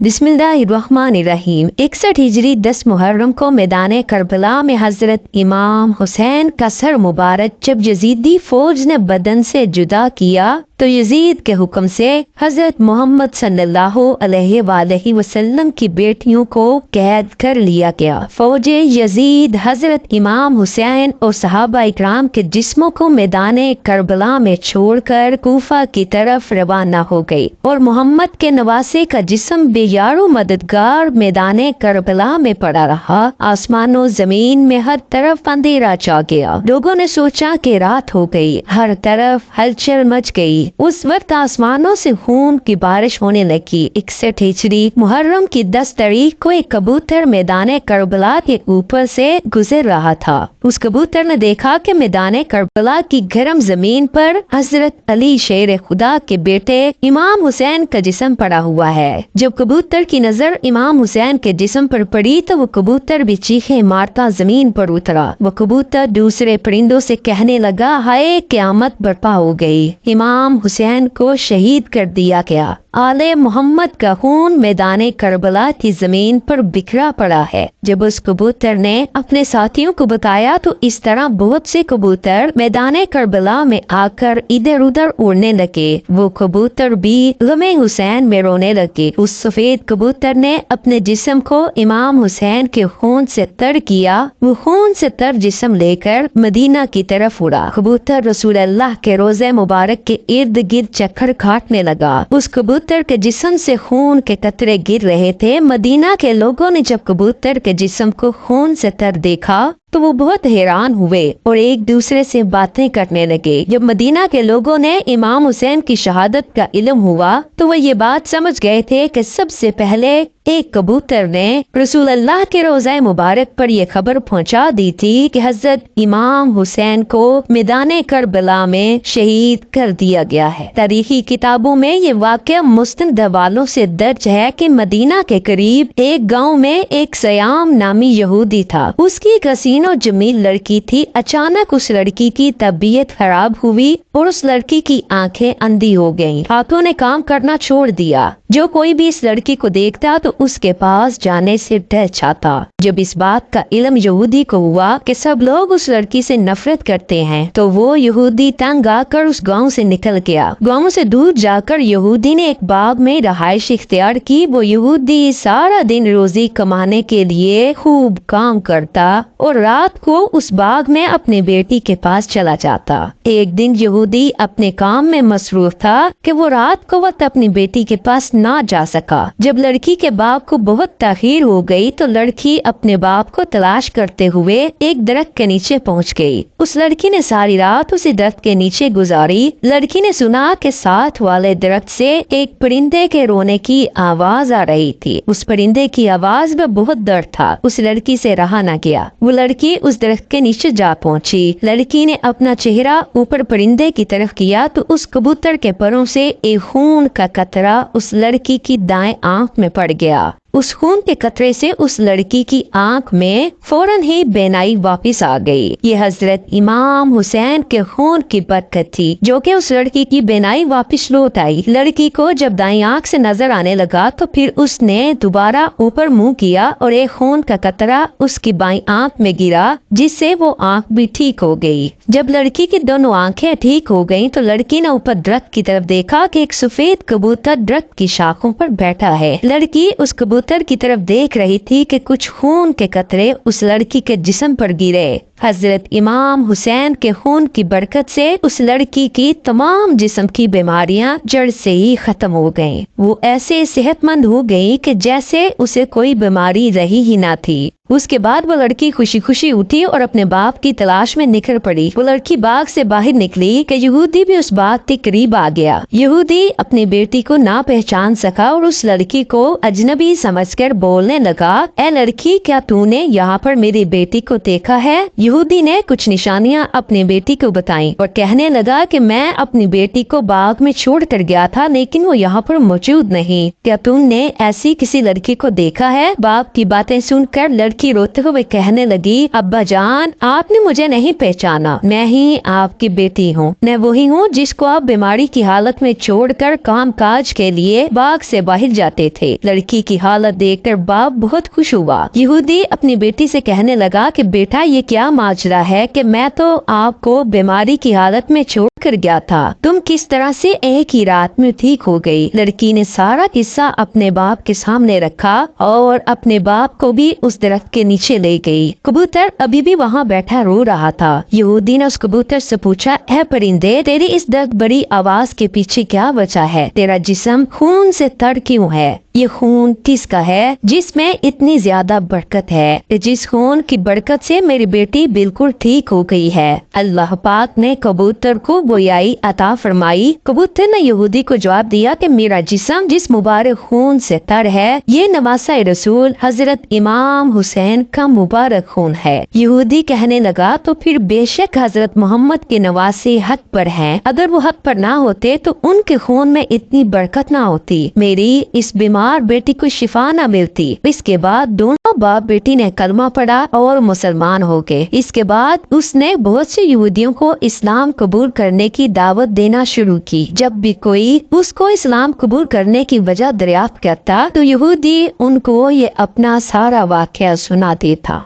बिस्मिल्लाहिर्रहमानिर्रहीम। 61 हिजरी 10 मुहर्रम को मैदान करबला में हजरत इमाम हुसैन का सर मुबारक जब यजीदी फौज ने बदन से जुदा किया तो यजीद के हुक्म से हजरत मोहम्मद सल्लल्लाहु अलैहि वसल्लम की बेटियों को कैद कर लिया गया। फौज यजीद हजरत इमाम हुसैन और सहाबा इकराम के जिस्मों को मैदान करबला में छोड़कर कूफा की तरफ रवाना हो गई और मोहम्मद के नवासे का जिस्म बेयारो मददगार मैदान करबला में पड़ा रहा। आसमानों जमीन में हर तरफ अंधेरा छा गया। लोगों ने सोचा कि रात हो गई, हर तरफ हलचल मच गई। उस वक्त आसमानों से खून की बारिश होने लगी। 61 हिजरी मुहर्रम की 10 तारीख को एक कबूतर मैदान करबला के ऊपर से गुजर रहा था। उस कबूतर ने देखा कि मैदान करबला की गर्म जमीन पर हजरत अली शेर खुदा के बेटे इमाम हुसैन का जिस्म पड़ा हुआ है। जब कबूतर की नजर इमाम हुसैन के जिस्म पर पड़ी तो वो कबूतर भी चीखे मारता जमीन पर उतरा। वो कबूतर दूसरे परिंदों से कहने लगा, हाय क़यामत बर्पा हो गई, इमाम हुसैन को शहीद कर दिया गया। आले मोहम्मद का खून मैदान करबला की जमीन पर बिखरा पड़ा है। जब उस कबूतर ने अपने साथियों को बताया तो इस तरह बहुत से कबूतर मैदान करबला में आकर इधर उधर उड़ने लगे। वो कबूतर भी गमे हुसैन में रोने लगे। उस सफेद कबूतर ने अपने जिस्म को इमाम हुसैन के खून से तर किया। वो खून से तर जिस्म लेकर मदीना की तरफ उड़ा। कबूतर रसूल अल्लाह के रोजे मुबारक के इर्द गिर्द चक्कर काटने लगा। उस कबूतर के जिस्म से खून के कतरे गिर रहे थे। मदीना के लोगों ने जब कबूतर के जिस्म को खून से तर देखा तो वो बहुत हैरान हुए और एक दूसरे से बातें करने लगे। जब मदीना के लोगों ने इमाम हुसैन की शहादत का इल्म हुआ तो वो ये बात समझ गए थे कि सबसे पहले एक कबूतर ने रसूल अल्लाह के रोज़ा मुबारक पर यह खबर पहुंचा दी थी कि हजरत इमाम हुसैन को मैदान करबला में शहीद कर दिया गया है। तारीखी किताबों में ये वाक़या मुस्तनद हवालों से दर्ज है कि मदीना के करीब एक गांव में एक सयाम नामी यहूदी था। उसकी एक हसीन और जमील लड़की थी। अचानक उस लड़की की तबीयत खराब हुई और उस लड़की की आंखें अंधी हो गईं। हाथों ने काम करना छोड़ दिया। जो कोई भी इस लड़की को देखता तो उसके पास जाने से डर जाता। जब इस बात का इल्म यहूदी को हुआ कि सब लोग उस लड़की से नफरत करते हैं तो वो यहूदी तंग आकर उस गांव से निकल गया। गांव से दूर जाकर यहूदी ने एक बाग में रहाइश इख्तियार की। वो यहूदी सारा दिन रोजी कमाने के लिए खूब काम करता और रात को उस बाग में अपने बेटी के पास चला जाता। एक दिन यहूदी अपने काम में मसरूफ था कि वो रात को वक्त अपनी बेटी के पास ना जा सका। जब लड़की के बाप को बहुत ताखीर हो गई तो लड़की अपने बाप को तलाश करते हुए एक दरख्त के नीचे पहुंच गई। उस लड़की ने सारी रात उसी दरख्त के नीचे गुजारी। लड़की ने सुना कि साथ वाले दरख्त से एक परिंदे के रोने की आवाज आ रही थी। उस परिंदे की आवाज में बहुत दर्द था। उस लड़की से रहा न गया। वो लड़की उस दरख्त के नीचे जा पहुंची। लड़की ने अपना चेहरा ऊपर परिंदे की तरफ किया तो उस कबूतर के परों से एक खून का कतरा उस लड़की की दाएं आंख में पड़ गया। उस खून के कतरे से उस लड़की की आंख में फौरन ही बेनाई वापस आ गई। ये हजरत इमाम हुसैन के खून की बरकत थी जो कि उस लड़की की बेनाई वापस लौट आई। लड़की को जब दाई आंख से नजर आने लगा तो फिर उसने दोबारा ऊपर मुंह किया और एक खून का कतरा उसकी बाई आंख में गिरा जिससे वो आंख भी ठीक हो गई। जब लड़की की दोनों आंखें ठीक हो गईं तो लड़की ने ऊपर दरख्त की तरफ देखा कि एक सफेद कबूतर दरख्त की शाखों पर बैठा है। लड़की उस कबूतर की तरफ देख रही थी कि कुछ खून के कतरे उस लड़की के जिस्म पर गिरे। हजरत इमाम हुसैन के खून की बरकत से उस लड़की की तमाम जिस्म की बीमारियां जड़ से ही खत्म हो गईं। वो ऐसे सेहतमंद हो गई कि जैसे उसे कोई बीमारी रही ही ना थी। उसके बाद वो लड़की खुशी खुशी उठी और अपने बाप की तलाश में निकल पड़ी। वो लड़की बाग से बाहर निकली कि यहूदी भी उस बाग के करीब आ गया। यहूदी अपनी बेटी को ना पहचान सका और उस लड़की को अजनबी समझकर बोलने लगा, ए लड़की, क्या तूने यहाँ पर मेरी बेटी को देखा है? یہودی نے کچھ نشانیاں اپنی بیٹی کو بتائیں اور کہنے لگا کہ میں اپنی بیٹی کو باغ میں چھوڑ کر گیا تھا لیکن وہ یہاں پر موجود نہیں، کیا تم نے ایسی کسی لڑکی کو دیکھا ہے؟ باپ کی باتیں سن کر لڑکی روتے ہوئے کہنے لگی، ابا جان آپ نے مجھے نہیں پہچانا، میں ہی آپ کی بیٹی ہوں، میں وہی ہوں جس کو آپ بیماری کی حالت میں چھوڑ کر کام کاج کے لیے باغ سے باہر جاتے تھے۔ لڑکی کی حالت دیکھ کر باپ بہت خوش ہوا۔ یہودی اپنی بیٹی سے کہنے لگا کہ بیٹا یہ کیا ماجرا ہے کہ میں تو آپ کو بیماری کی حالت میں چھوڑ کر گیا تھا، تم کس طرح سے ایک ہی رات میں ٹھیک ہو گئی؟ لڑکی نے سارا قصہ اپنے باپ کے سامنے رکھا اور اپنے باپ کو بھی اس درخت کے نیچے لے گئی۔ کبوتر ابھی بھی وہاں بیٹھا رو رہا تھا۔ یہودی نے اس کبوتر سے پوچھا، اے پرندے تیری اس درد بڑی آواز کے پیچھے کیا وجہ ہے؟ تیرا جسم خون سے تر کیوں ہے؟ یہ خون کس کا ہے جس میں اتنی زیادہ برکت ہے؟ جس خون کی برکت سے میری بیٹی بالکل ٹھیک ہو گئی ہے۔ اللہ پاک نے کبوتر کو گویائی عطا فرمائی۔ کبوتر نے یہودی کو جواب دیا کہ میرا جسم جس مبارک خون سے تر ہے یہ نواسہ رسول حضرت امام حسین کا مبارک خون ہے۔ یہودی کہنے لگا تو پھر بے شک حضرت محمد کے نواسے حق پر ہیں، اگر وہ حق پر نہ ہوتے تو ان کے خون میں اتنی برکت نہ ہوتی، میری اس بیمار بیٹی کو شفا نہ ملتی۔ اس کے بعد دونوں باپ بیٹی نے کلمہ پڑھا اور مسلمان ہو گئے۔ اس کے بعد اس نے بہت سے یہودیوں کو اسلام قبول کرنے کی دعوت دینا شروع کی۔ جب بھی کوئی اس کو اسلام قبول کرنے کی وجہ دریافت کرتا تو یہودی ان کو یہ اپنا سارا واقعہ سناتے تھا۔